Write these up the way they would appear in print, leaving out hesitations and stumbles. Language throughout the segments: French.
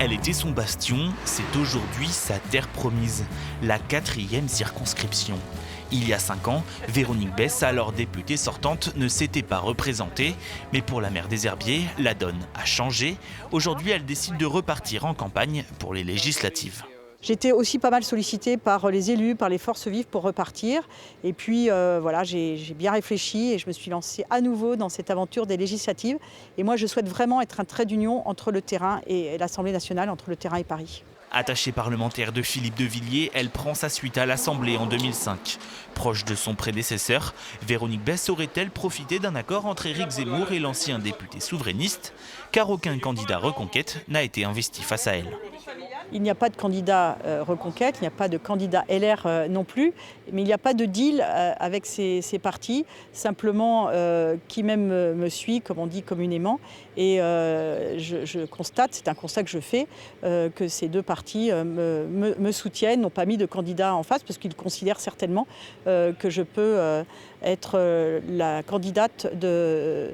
Elle était son bastion, c'est aujourd'hui sa terre promise, la 4e circonscription. Il y a 5 ans, Véronique Besse, alors députée sortante, ne s'était pas représentée. Mais pour la maire des Herbiers, la donne a changé. Aujourd'hui, elle décide de repartir en campagne pour les législatives. J'étais aussi pas mal sollicitée par les élus, par les forces vives pour repartir. Et puis voilà, j'ai bien réfléchi et je me suis lancée à nouveau dans cette aventure des législatives. Et moi, je souhaite vraiment être un trait d'union entre le terrain et l'Assemblée nationale, entre le terrain et Paris. Attachée parlementaire de Philippe de Villiers, elle prend sa suite à l'Assemblée en 2005. Proche de son prédécesseur, Véronique Besse aurait-elle profité d'un accord entre Éric Zemmour et l'ancien député souverainiste, car aucun candidat Reconquête n'a été investi face à elle. Il n'y a pas de candidat Reconquête, il n'y a pas de candidat LR non plus, mais il n'y a pas de deal avec ces partis, simplement qui même me suit, comme on dit communément. Et je constate, c'est un constat que je fais, que ces deux partis me soutiennent, n'ont pas mis de candidat en face, parce qu'ils considèrent certainement que je peux être la candidate de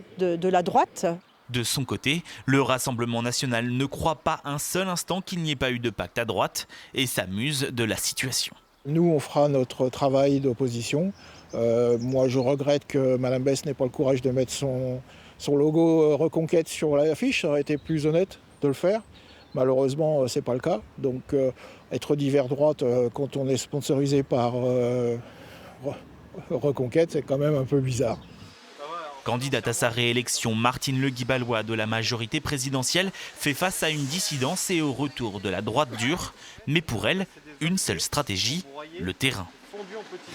la droite. De son côté, le Rassemblement national ne croit pas un seul instant qu'il n'y ait pas eu de pacte à droite et s'amuse de la situation. Nous, on fera notre travail d'opposition. Moi, je regrette que Mme Besse n'ait pas le courage de mettre son logo Reconquête sur l'affiche. Ça aurait été plus honnête de le faire. Malheureusement, ce n'est pas le cas. Donc, être d'hiver droite quand on est sponsorisé par Reconquête, c'est quand même un peu bizarre. Candidate à sa réélection, Martine Le Guy-Ballois de la majorité présidentielle fait face à une dissidence et au retour de la droite dure. Mais pour elle, une seule stratégie, le terrain.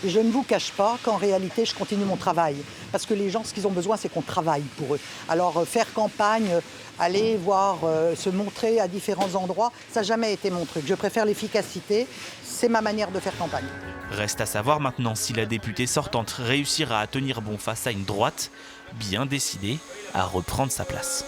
Je ne vous cache pas qu'en réalité, je continue mon travail. Parce que les gens, ce qu'ils ont besoin, c'est qu'on travaille pour eux. Alors faire campagne, aller voir, se montrer à différents endroits, ça n'a jamais été mon truc. Je préfère l'efficacité, c'est ma manière de faire campagne. Reste à savoir maintenant si la députée sortante réussira à tenir bon face à une droite bien décidée à reprendre sa place.